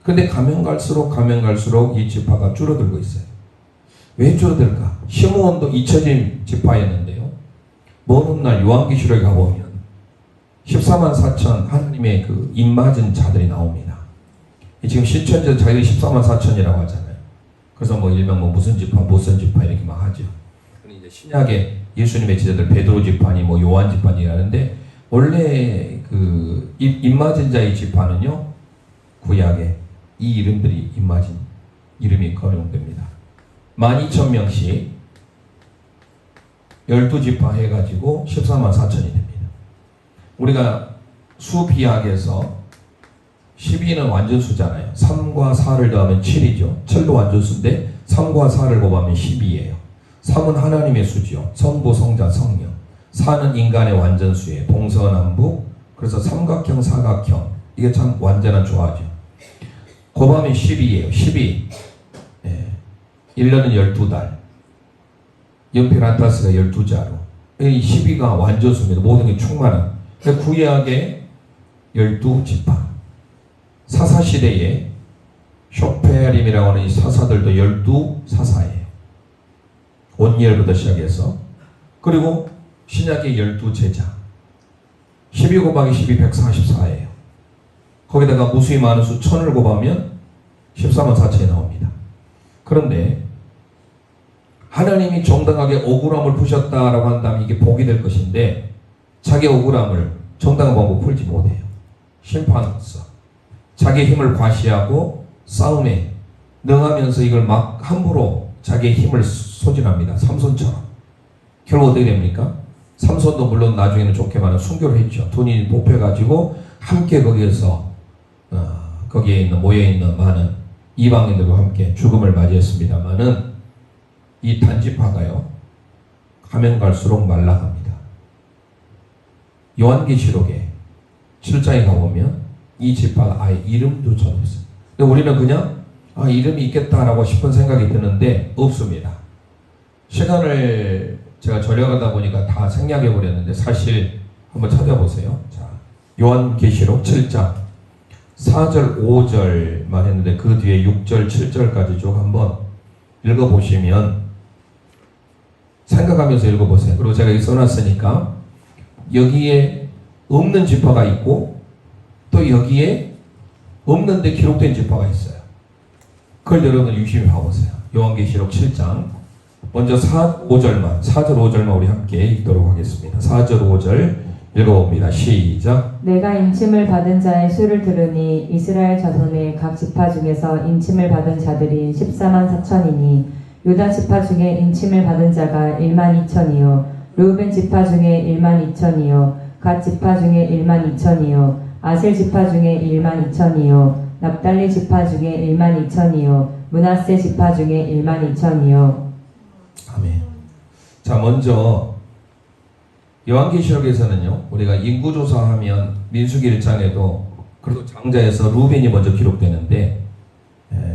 그런데 가면 갈수록 이 지파가 줄어들고 있어요. 왜 줄어들까? 시므온도 잊혀진 지파였는데요. 먼 훗날 요한계시록에 가보면 14만 4천 하나님의 그 입맞은 자들이 나옵니다. 지금 신천지에서 자기들이 14만 4천이라고 하잖아요. 그래서 일명 무슨 지파 이렇게 막 하죠. 이제 신약에 예수님의 제자들 베드로 지파니 요한 지파니 하는데 원래 그 입맞은 자의 지파는요 구약에 이 이름들이 입맞은 이름이 거론됩니다. 12,000명씩 12지파 해가지고 14만 4천이 됩니다. 우리가 수비학에서 12는 완전수잖아요. 3과 4를 더하면 7이죠. 7도 완전수인데 3과 4를 곱하면 12예요. 3은 하나님의 수지요. 성부, 성자, 성령. 4는 인간의 완전수예요. 동서남북. 그래서 삼각형, 사각형. 이게 참 완전한 조화죠. 곱하면 12예요. 12. 1년은 12달. 연필 한 타스가 12자루. 이 12가 완전수입니다. 모든 게 충만한. 구약의 12지파. 사사시대에 쇼페림이라고 하는 이 사사들도 12사사예요. 온니엘부터 시작해서 그리고 신약의 12제자 12 곱하기 12 144예요. 거기다가 무수히 많은 수 1000을 곱하면 14만 4천이 나옵니다. 그런데 하나님이 정당하게 억울함을 푸셨다라고 한다면 이게 복이 될 것인데 자기 억울함을 정당한 방법 풀지 못해요. 심판으로서 자기의 힘을 과시하고 싸움에 능하면서 이걸 막 함부로 자기의 힘을 소진합니다. 삼손처럼. 결국 어떻게 됩니까? 삼손도 물론 나중에는 좋게 말하면 순교를 했죠. 돈이 뽑혀가지고 함께 거기에서 거기에 있는 모여있는 많은 이방인들과 함께 죽음을 맞이했습니다만은 이 단지파가요 가면 갈수록 말라갑니다. 요한계시록에 7장에 가보면 이 지파가 아예 이름조차 없어요. 근데 우리는 그냥 이름이 있겠다라고 싶은 생각이 드는데 없습니다. 시간을 제가 절약하다 보니까 다 생략해 버렸는데 사실 한번 찾아보세요. 자, 요한계시록 7장 4절 5절만 했는데 그 뒤에 6절 7절까지 쭉 한번 읽어보시면 생각하면서 읽어보세요. 그리고 제가 여기 써놨으니까 여기에 없는 지파가 있고 또 여기에 없는데 기록된 지파가 있어요. 그걸 여러분 유심히 봐보세요. 요한계시록 7장 먼저 4절 5절만 우리 함께 읽도록 하겠습니다. 4절 5절 읽어봅니다. 시작. 내가 인침을 받은 자의 수를 들으니 이스라엘 자손의 각 지파 중에서 인침을 받은 자들이 14만 4천이니 유다 지파 중에 인침을 받은 자가 1만 2천이요 르우벤 지파 중에 1만 2천이요 갓 지파 중에 1만 2천이요 아셀 지파 중에 1만 2천이요 납달리 지파 중에 1만 2천이요 므낫세 지파 중에 1만 2천이요. 아멘. 자, 먼저 요한계시록에서는요 우리가 인구조사하면 민수기 1장에도 그래도 장자에서 루벤이 먼저 기록되는데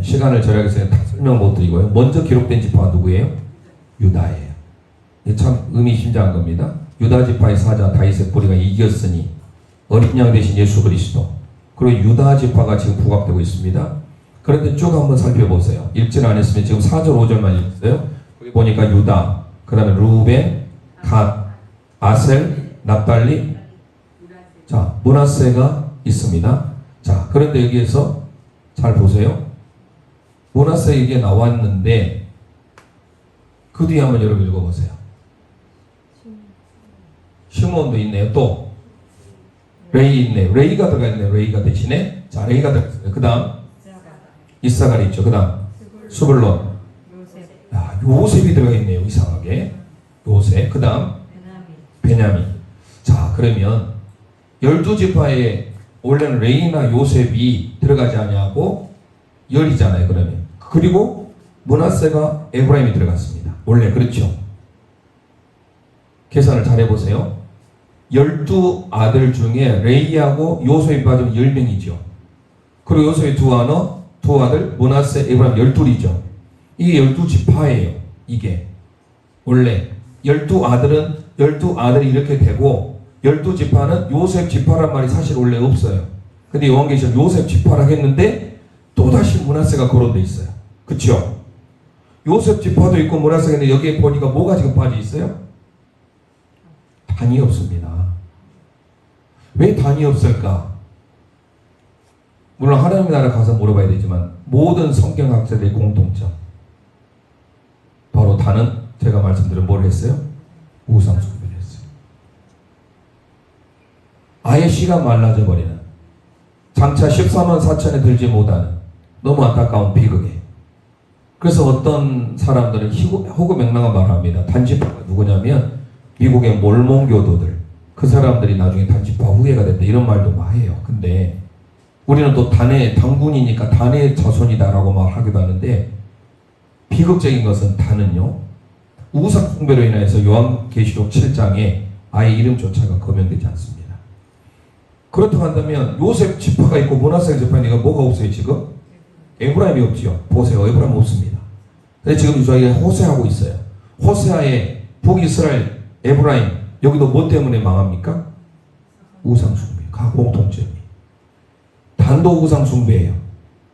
시간을 절약해서 다 설명 못 드리고요. 먼저 기록된 지파가 누구예요? 유다예요. 이게 참 의미심장한 겁니다. 유다 지파의 사자 다윗의 뿌리가 이겼으니 어린 양 대신 예수 그리스도 그리고 유다 지파가 지금 부각되고 있습니다. 그런데 쭉 한번 살펴보세요. 읽지는 안 했으면 지금 4절 5절만 읽었어요. 거기 보니까 유다, 그 다음에 루벤, 갓, 아셀, 납달리, 자 므낫세가 있습니다. 자 그런데 여기에서 잘 보세요. 므낫세 이게 나왔는데 그 뒤에 한번 여러분 읽어보세요. 시몬도 있네요. 또 레이 있네요. 레이가 들어가 있네요. 레이가 대신에 자 레이가 들어갔어요. 그 다음 이사갈이 있죠. 그 다음 스불론, 요셉이 들어가 있네요. 이상하게 요셉. 그 다음 베냐민. 자 그러면 12지파에 원래는 레이나 요셉이 들어가지 아니하고 열이잖아요. 그러면 그리고 므낫세가 에브라임이 들어갔습니다. 원래 그렇죠. 계산을 잘 해보세요. 12아들 중에 레이하고 요셉이 빠지면 10명이죠. 그리고 요셉의 두 아들 므낫세, 에브라임 12이죠. 이게 12지파예요. 이게 원래 12아들이 이렇게 되고 12지파는 요셉 지파란 말이 사실 원래 없어요. 근데 요한계시록 요셉 지파라 했는데 또다시 므낫세가 거론되어 있어요. 그쵸? 요셉 지파도 있고 므낫세가 있는데 여기에 보니까 뭐가 지금 빠져 있어요? 단이 없습니다. 왜 단이 없을까? 물론 하나님 나라 가서 물어봐야 되지만 모든 성경학자들의 공통점 바로 단은 제가 말씀드린 뭘 했어요? 우상 숭배를 했어요. 아예 씨가 말라져 버리는 장차 14만 4천에 들지 못하는 너무 안타까운 비극에 그래서 어떤 사람들은 호구맹랑한 말을 합니다. 단지파가 누구냐면 미국의 몰몬교도들 그 사람들이 나중에 단지파 후예가 됐다 이런 말도 많이 해요. 근데 우리는 또 단의 당군이니까 단의 자손이다라고 말하기도 하는데 비극적인 것은 단은요 우상 숭배로 인해서 요한계시록 7장에 아예 이름조차가 거명되지 않습니다. 그렇다고 한다면 요셉 지파가 있고 므낫세 지파니까 뭐가 없어요 지금? 에브라임이 없지요. 보세요. 에브라임 없습니다. 근데 지금 저희가 호세하고 있어요. 호세아의 북이스라엘 에브라임 여기도 뭐 때문에 망합니까? 우상숭배. 가 공통점이. 단도 우상숭배예요.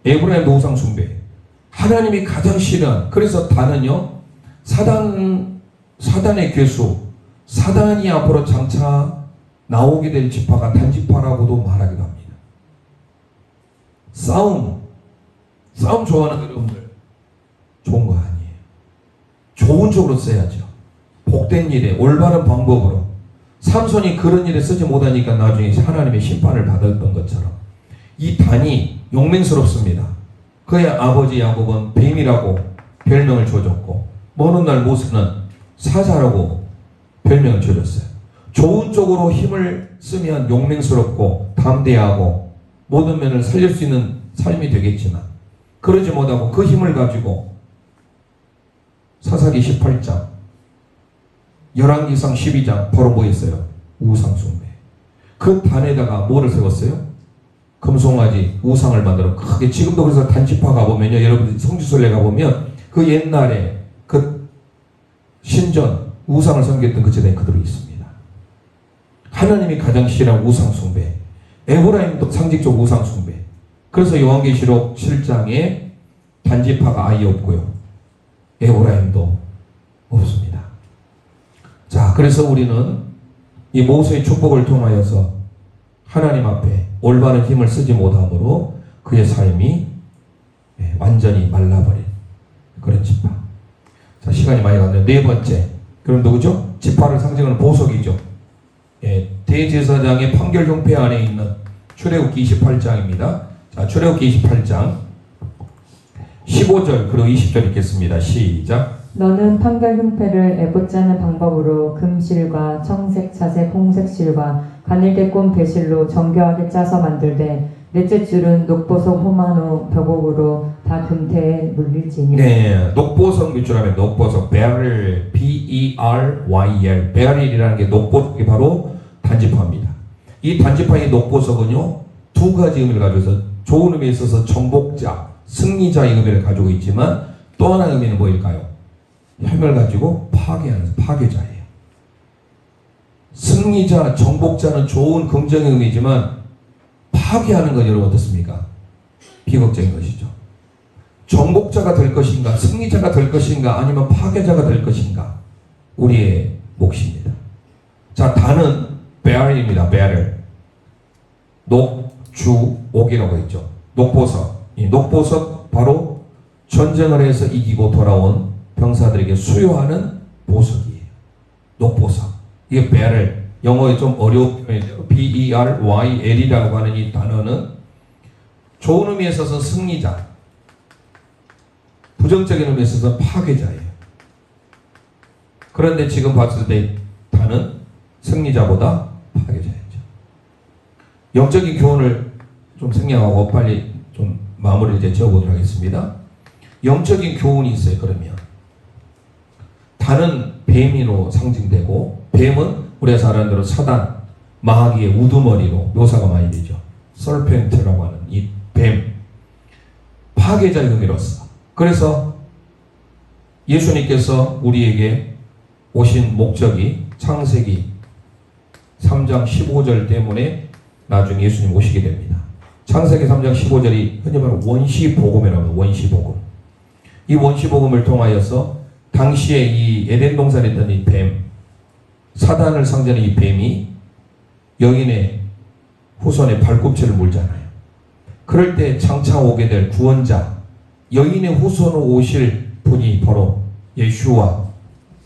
에브라임도 우상숭배예요. 하나님이 가장 싫어한 그래서 단은요 사단의 괴수, 사단이 앞으로 장차 나오게 될 지파가 단지파라고도 말하기도 합니다. 싸움 좋아하는 여러분들 좋은 거 아니에요. 좋은 쪽으로 써야죠. 복된 일에 올바른 방법으로. 삼손이 그런 일에 쓰지 못하니까 나중에 하나님의 심판을 받았던 것처럼 이 단이 용맹스럽습니다. 그의 아버지 야곱은 뱀이라고 별명을 줘줬고 먼 훗날 모세는 사자라고 별명을 줘줬어요. 좋은 쪽으로 힘을 쓰면 용맹스럽고 담대하고 모든 면을 살릴 수 있는 삶이 되겠지만 그러지 못하고 그 힘을 가지고 사사기 18장 열왕기상 12장 바로 뭐 있어요? 우상숭배. 그 단에다가 뭐를 세웠어요? 금송아지 우상을 만들어 크게. 지금도 그래서 단지파 가보면요, 여러분들 성지순례 가보면 그 옛날에 그 신전 우상을 섬겼던 그 제단이 그대로 있습니다. 하나님이 가장 싫어하는 우상숭배. 에브라임도 상징적 우상숭배. 그래서 요한계시록 7장에 단지파가 아예 없고요, 에브라임도 없습니다. 자, 그래서 우리는 이 모세의 축복을 통하여서 하나님 앞에 올바른 힘을 쓰지 못함으로 그의 삶이 완전히 말라버린 그런 지파. 자, 시간이 많이 갔네요. 네 번째, 그럼 누구죠? 지파를 상징하는 보석이죠. 대제사장의 판결 형패 안에 있는 출애굽기 28장입니다. 자, 출애굽기 28장 15절 그리고 20절 읽겠습니다. 시작. 너는 판결 흉패를 에봇 짜는 방법으로 금실과 청색, 자색, 홍색 실과 가늘게꼰 배실로 정교하게 짜서 만들되 넷째 줄은 녹보석 호마노 벽옥으로 다 금태에 물릴지니. 네, 녹보석 밑줄하면 녹보석 베릴 B-E-R-Y-L 베릴이라는 게 녹보석이 바로 단지파입니다. 이 단지파의 녹보석은요 두 가지 의미를 가지고 있어서 좋은 의미에 있어서 정복자, 승리자의 의미를 가지고 있지만 또 하나의 의미는 뭐일까요? 힘을 가지고 파괴하는 파괴자예요. 승리자, 정복자는 좋은 긍정의 의미지만 파괴하는 건 여러분 어떻습니까? 비극적인 것이죠. 정복자가 될 것인가, 승리자가 될 것인가, 아니면 파괴자가 될 것인가, 우리의 몫입니다. 자, 단은 베알입니다. 베알. 녹, 주, 옥이라고 했죠. 녹보석. 이 녹보석 바로 전쟁을 해서 이기고 돌아온 병사들에게 수요하는 보석이에요. 녹보석. 이게 베알. 영어에 좀 어려운 표현이죠. B-E-R-Y-L이라고 하는 이 단어는 좋은 의미에 있어서 승리자, 부정적인 의미에 있어서 파괴자예요. 그런데 지금 봤을 때 단은 승리자보다 파괴자였죠. 영적인 교훈을 좀 생략하고 빨리 좀 마무리를 이제 지어보도록 하겠습니다. 영적인 교훈이 있어요. 그러면 단은 뱀으로 상징되고 뱀은 우리가 잘 아는 대로 사단, 마귀의 우두머리로 묘사가 많이 되죠. 설펜트라고 하는 이 뱀, 파괴자의 의미로서. 그래서 예수님께서 우리에게 오신 목적이 창세기 3장 15절 때문에 나중에 예수님 오시게 됩니다. 창세기 3장 15절이 흔히 말하는 원시복음이라고 합니다. 원시복음. 이 원시복음을 통하여서 당시에 이 에덴 동산에 있던 이 뱀, 사단을 상징하는 이 뱀이 여인의 후손의 발꿈치를 물잖아요. 그럴 때 장차 오게 될 구원자, 여인의 후손으로 오실 분이 바로 예수와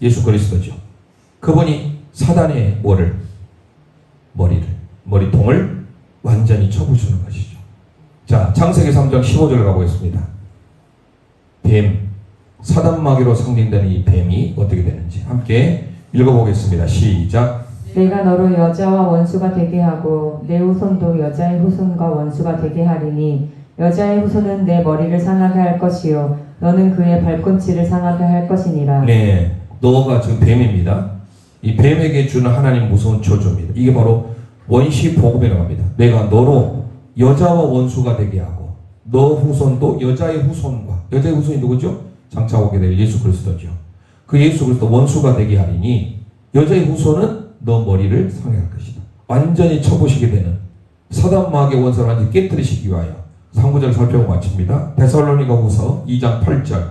예수 그리스도죠. 그분이 사단의 머리통을 완전히 쳐부수는 것이죠. 자, 창세기 3장 15절 가보겠습니다. 뱀, 사단 마귀로 상징되는 이 뱀이 어떻게 되는지 함께 읽어보겠습니다. 시작. 내가 너로 여자와 원수가 되게 하고 내 후손도 여자의 후손과 원수가 되게 하리니 여자의 후손은 내 머리를 상하게 할 것이요 너는 그의 발꿈치를 상하게 할 것이니라. 네, 너가 지금 뱀입니다. 이 뱀에게 주는 하나님 무서운 저주입니다. 이게 바로 원시복음이라고 합니다. 내가 너로 여자와 원수가 되게 하고 너 후손도 여자의 후손과, 여자의 후손이 누구죠? 장차 오게 될 예수 그리스도죠. 그 예수 그리스도 원수가 되게 하리니 여자의 후손은 너 머리를 상해할 것이다. 완전히 쳐부시게 되는 사단 마귀의 원수를 완전히 깨뜨리시기 위하여 3구절 살펴보고 마칩니다. 데살로니가후서 2장 8절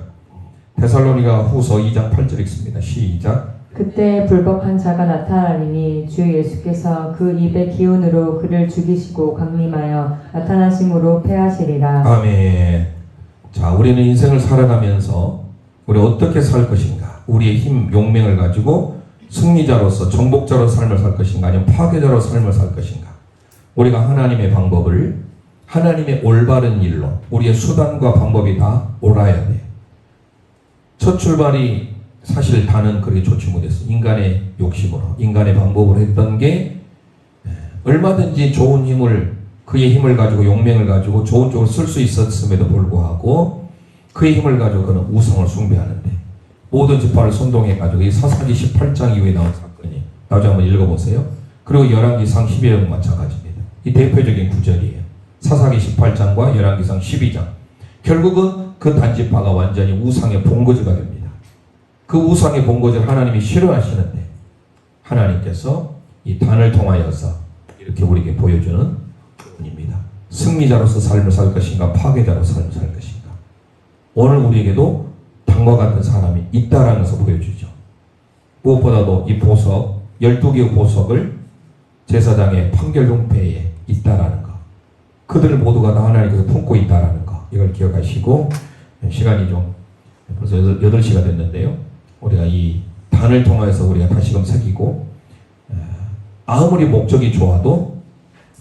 데살로니가 후서 2장 8절 읽습니다. 시작. 그때 불법한 자가 나타나리니 주 예수께서 그 입의 기운으로 그를 죽이시고 강림하여 나타나심으로 패하시리라. 아멘. 자, 우리는 인생을 살아가면서 우리 어떻게 살 것인가? 우리의 힘, 용맹을 가지고 승리자로서 정복자로 삶을 살 것인가? 아니면 파괴자로 삶을 살 것인가? 우리가 하나님의 방법을 하나님의 올바른 일로 우리의 수단과 방법이 다 옳아야 돼요. 첫 출발이 사실 다는 그렇게 좋지 못했어. 인간의 욕심으로, 인간의 방법으로 했던 게 얼마든지 좋은 힘을, 그의 힘을 가지고 용맹을 가지고 좋은 쪽으로 쓸 수 있었음에도 불구하고 그의 힘을 가지고 그는 우상을 숭배하는데 모든 지파를 선동해 가지고 이 사사기 18장 이후에 나온 사건이 나중에 한번 읽어보세요. 그리고 열왕기상 12장도 마찬가지입니다. 이 대표적인 구절이에요. 사사기 18장과 열왕기상 12장. 결국은 그 단지파가 완전히 우상의 본거지가 됩니다. 그 우상의 본거지를 하나님이 싫어하시는데 하나님께서 이 단을 통하여서 이렇게 우리에게 보여주는 부분입니다. 승리자로서 삶을 살 것인가 파괴자로 삶을 살 것인가. 오늘 우리에게도 단과 같은 사람이 있다라는 것을 보여주죠. 무엇보다도 이 보석 12개의 보석을 제사장의 판결용패에 있다라는 것, 그들을 모두가 다 하나님께서 품고 있다라는 것, 이걸 기억하시고 시간이 좀 벌써 8시가 됐는데요. 우리가 이 단을 통해서 우리가 다시금 새기고 아무리 목적이 좋아도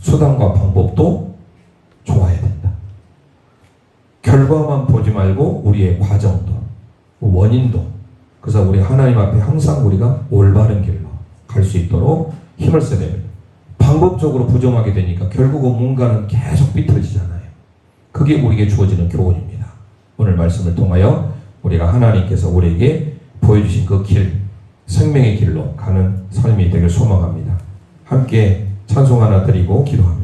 수단과 방법도 좋아야 된다. 결과만 보지 말고 우리의 과정도 원인도, 그래서 우리 하나님 앞에 항상 우리가 올바른 길로 갈 수 있도록 힘을 써야 됩니다. 방법적으로 부정하게 되니까 결국은 뭔가는 계속 비틀어지잖아요. 그게 우리에게 주어지는 교훈입니다. 오늘 말씀을 통하여 우리가 하나님께서 우리에게 보여주신 그 길, 생명의 길로 가는 삶이 되길 소망합니다. 함께 찬송 하나 드리고 기도합니다.